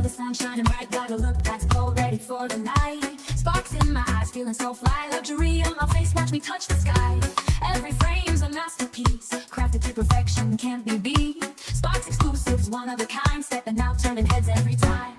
the sun shining bright, got a look that's cold, ready for the night. Sparks in my eyes, feeling so fly. Luxury on my face, watch me touch the sky. Every frame's a masterpiece, crafted to perfection, can't be beat. Sparks exclusives, one of a kind, stepping out, turning heads every time.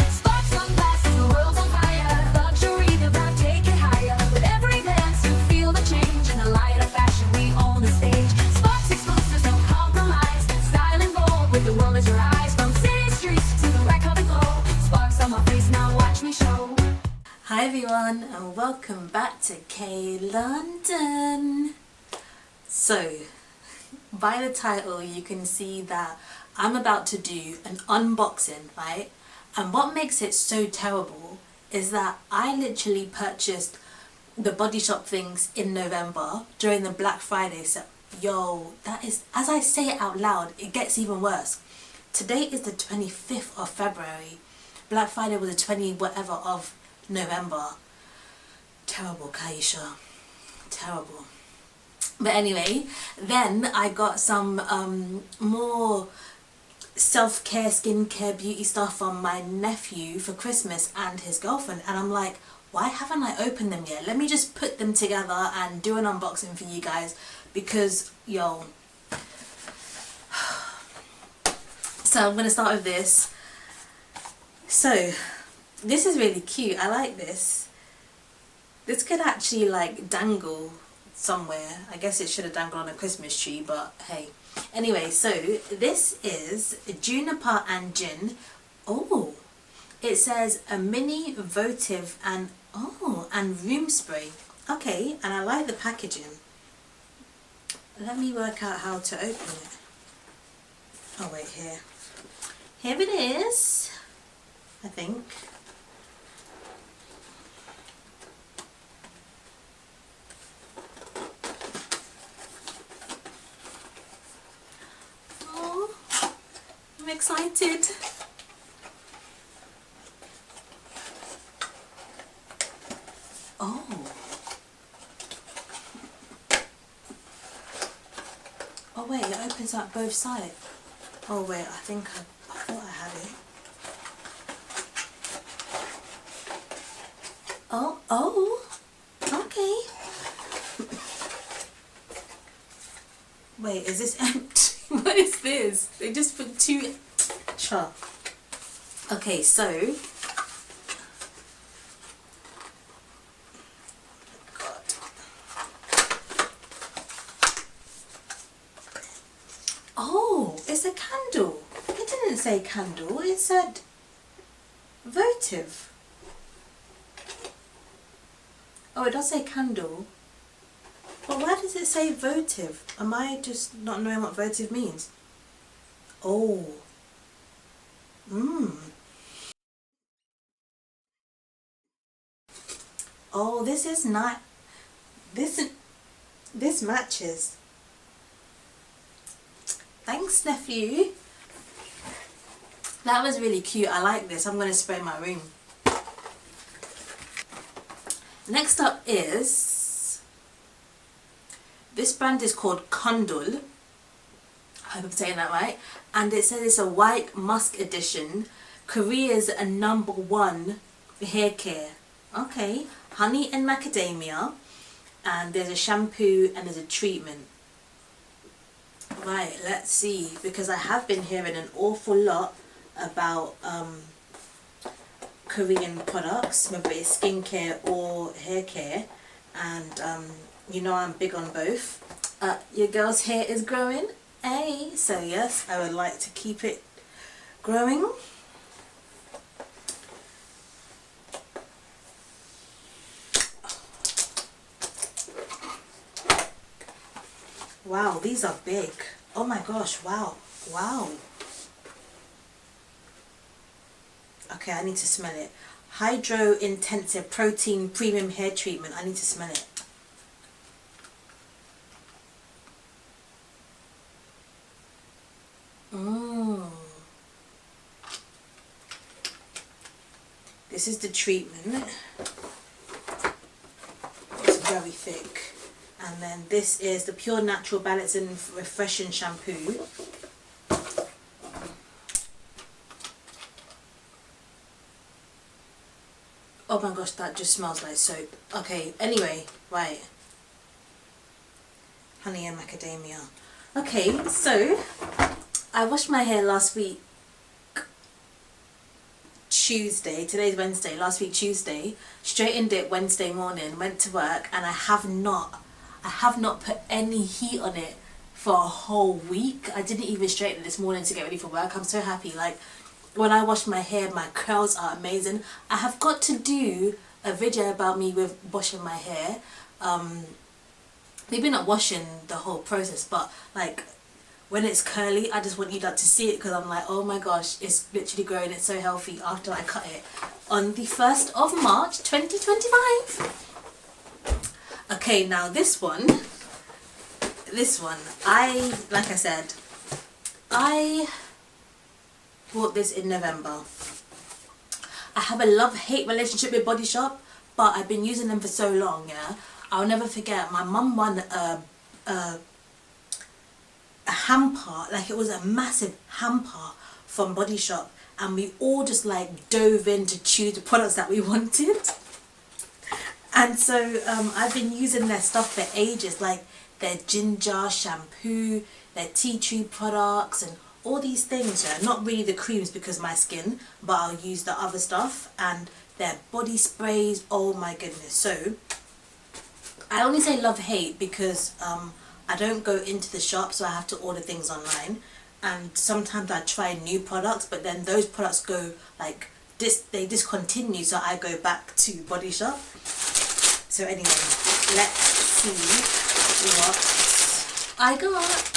Sparks on glasses, the world's on fire. Luxury, the vibe, take it higher. With every glance, you feel the change. In the light of fashion, we own the stage. Sparks exclusives, don't compromise. Style and bold, with the world as your eyes. From city streets to the red carpet glow. Sparks on my face, now watch me show. Hi everyone, and welcome back to K London. So, by the title you can see that I'm about to do an unboxing, right? And what makes it so terrible is that I literally purchased the Body Shop things in November during the Black Friday sale. Yo, that is, as I say it out loud, it gets even worse. Today is the 25th of February. Black Friday was the 20 whatever of November. Terrible, Kayisha. Terrible. But anyway, then I got some more self-care, skincare, beauty stuff from my nephew for Christmas and his girlfriend, and I'm like, why haven't I opened them yet? Let me just put them together and do an unboxing for you guys, because yo. So I'm gonna start with this. So this is really cute. I like this. This could actually like dangle somewhere. I guess it should have dangled on a Christmas tree, but hey. Anyway, so this is juniper and gin. Oh, it says a mini votive and room spray. Okay, and I like the packaging. Let me work out how to open it. Oh wait, here. Here it is, I think. I'm excited. Oh. Oh wait, it opens up both sides. Oh wait, I thought I had it. Oh, okay. Wait, is this empty? What is this? They just put two. Sure. Okay, so. God. Oh, it's a candle. It didn't say candle. It said votive. Oh, it does say candle. But why does it say votive? Am I just not knowing what votive means? Oh. Oh, this is not. This matches. Thanks, nephew. That was really cute. I like this. I'm going to spray my room. Next up is, this brand is called Kundal. I hope I'm saying that right. And it says it's a white musk edition. Korea's a #1 hair care. Okay. Honey and macadamia. And there's a shampoo and there's a treatment. Right, let's see. Because I have been hearing an awful lot about Korean products, whether it's skincare or hair care, and you know I'm big on both. Your girl's hair is growing, so yes, I would like to keep it growing. Wow, these are big. Oh my gosh, wow. Okay, I need to smell it. Hydro Intensive Protein Premium Hair Treatment. I need to smell it. This is the treatment. It's very thick. And then this is the Pure Natural Balance and Refreshing Shampoo. Oh my gosh, that just smells like soap. Okay, anyway, right. Honey and macadamia. Okay, so I washed my hair last week Tuesday. Today's Wednesday. Last week Tuesday. Straightened it Wednesday morning. Went to work, and I have not put any heat on it for a whole week. I didn't even straighten it this morning to get ready for work. I'm so happy. Like, when I wash my hair, my curls are amazing. I have got to do a video about me with washing my hair. Maybe not washing the whole process, but like when it's curly, I just want you to see it, because I'm like, oh my gosh, it's literally growing. It's so healthy after I cut it on the 1st of March 2025. Okay, now this one, like I said, I bought this in November. I have a love-hate relationship with Body Shop, but I've been using them for so long, yeah. I'll never forget, my mum won a hamper, like it was a massive hamper from Body Shop, and we all just like dove in to choose the products that we wanted. And so I've been using their stuff for ages, like their ginger shampoo, their tea tree products, and all these things, yeah. Not really the creams because of my skin, but I'll use the other stuff, and their body sprays. Oh my goodness. So I only say love-hate because I don't go into the shop, so I have to order things online, and sometimes I try new products, but then those products go like they discontinue, so I go back to Body Shop. So anyway, let's see what I got.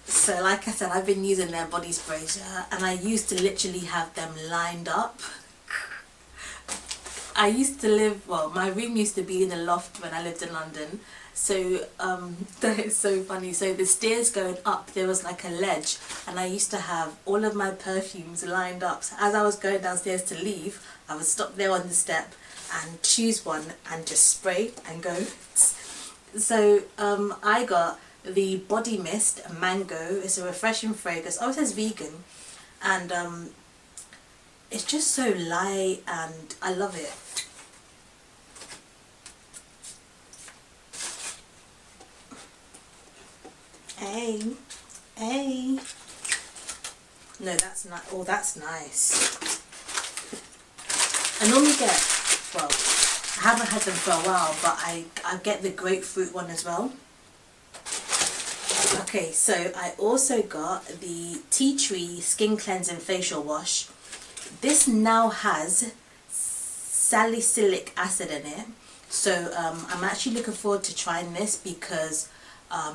So like I said, I've been using their body sprays, yeah, and I used to literally have them lined up. I used to live, well, my room used to be in the loft when I lived in London. So that is so funny. So the stairs going up, there was like a ledge, and I used to have all of my perfumes lined up. So as I was going downstairs to leave, I would stop there on the step and choose one and just spray and go. So I got the body mist mango. It's a refreshing fragrance. Oh, it says vegan, and it's just so light and I love it. Hey, no, that's not. Oh, that's nice. I normally get, well, I haven't had them for a while, but I get the grapefruit one as well. Okay, so I also got the Tea Tree Skin Cleansing Facial Wash. This now has salicylic acid in it, so I'm actually looking forward to trying this, because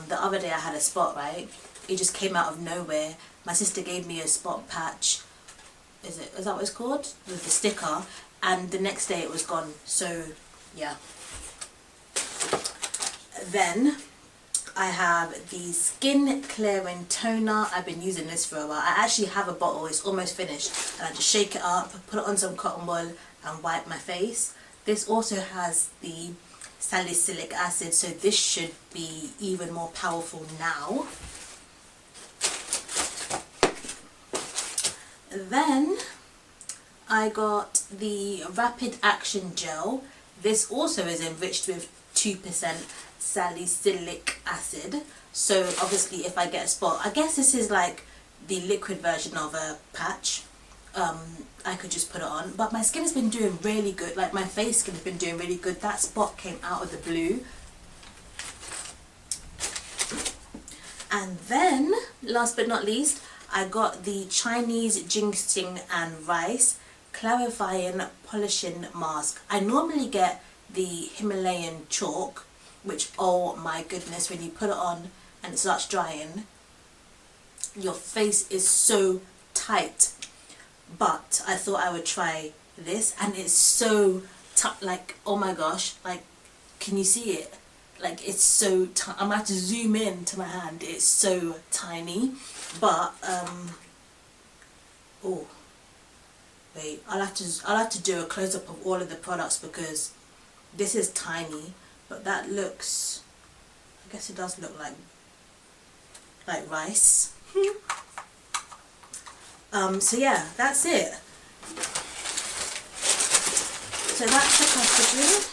the other day I had a spot, right? It just came out of nowhere. My sister gave me a spot patch, is that what it's called? With the sticker, and the next day it was gone. So yeah. Then I have the Skin Clearing Toner. I've been using this for a while. I actually have a bottle, it's almost finished, and I just shake it up, put it on some cotton wool and wipe my face. This also has the salicylic acid, so this should be even more powerful now. Then I got the Rapid Action Gel. This also is enriched with 2% salicylic acid, so obviously if I get a spot, I guess this is like the liquid version of a patch. I could just put it on, but my skin has been doing really good, like my face skin has been doing really good. That spot came out of the blue. And then last but not least, I got the Chinese Ginseng and Rice Clarifying Polishing Mask. I normally get the Himalayan chalk, which, oh my goodness, when you put it on and it starts drying, your face is so tight. But I thought I would try this, and it's so like, oh my gosh, like, can you see it? Like, it's so I'm gonna have to zoom in to my hand. It's so tiny, but oh wait, I'll have to do a close-up of all of the products, because this is tiny, but that looks, I guess it does look like, like rice. So yeah, that's it. So that's the packaging.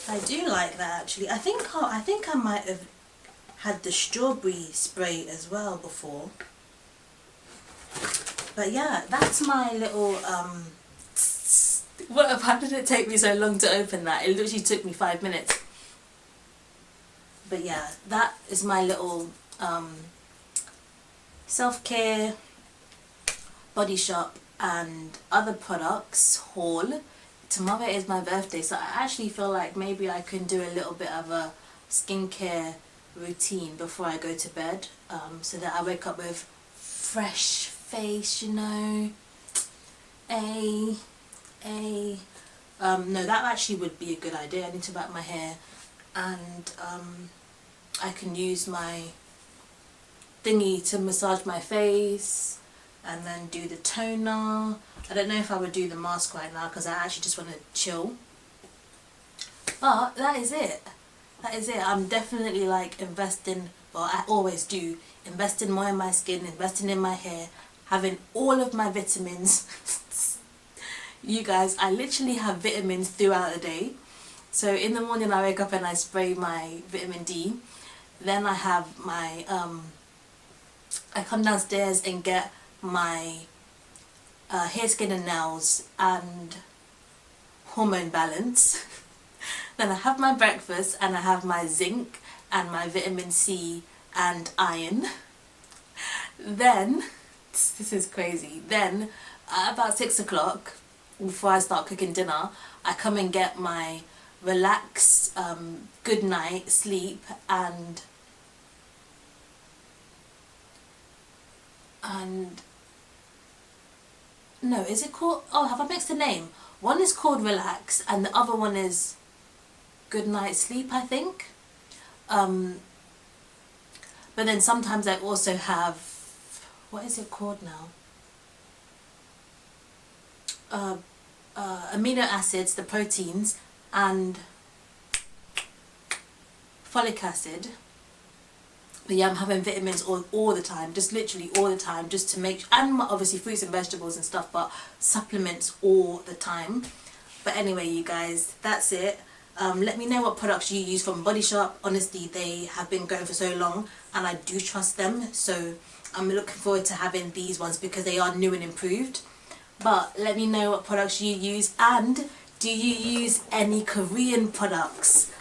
I do like that actually. I think I might have had the strawberry spray as well before. But yeah, that's my little how did it take me so long to open that? It literally took me 5 minutes. But yeah, that is my little self-care, Body Shop and other products haul. Tomorrow is my birthday, so I actually feel like maybe I can do a little bit of a skincare routine before I go to bed, so that I wake up with fresh face, you know. No, that actually would be a good idea. I need to wrap my hair, and I can use my thingy to massage my face and then do the toner. I don't know if I would do the mask right now because I actually just want to chill. But that is it. That is it. I'm definitely like investing, well I always do, investing more in my skin, investing in my hair, having all of my vitamins. You guys, I literally have vitamins throughout the day. So in the morning I wake up and I spray my vitamin D. Then I have my, I come downstairs and get my hair, skin and nails and hormone balance. Then I have my breakfast and I have my zinc and my vitamin C and iron. Then, this is crazy, then at about 6 o'clock, before I start cooking dinner, I come and get my relax, good night sleep and no, is it called, oh, have I mixed the name? One is called relax and the other one is good night sleep, I think. But then sometimes I also have, what is it called now? Amino acids, the proteins, and folic acid. But yeah, I'm having vitamins all the time, just literally all the time, just to make, and obviously fruits and vegetables and stuff, but supplements all the time. But anyway, you guys, that's it. Let me know what products you use from Body Shop. Honestly, they have been going for so long and I do trust them, so I'm looking forward to having these ones because they are new and improved. But let me know what products you use, and do you use any Korean products?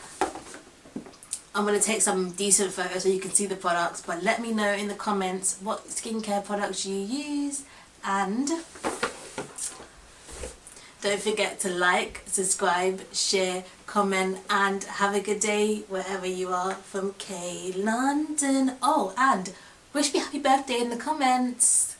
I'm going to take some decent photos so you can see the products, but let me know in the comments what skincare products you use, and don't forget to like, subscribe, share, comment, and have a good day wherever you are from K London. Oh, and wish me happy birthday in the comments.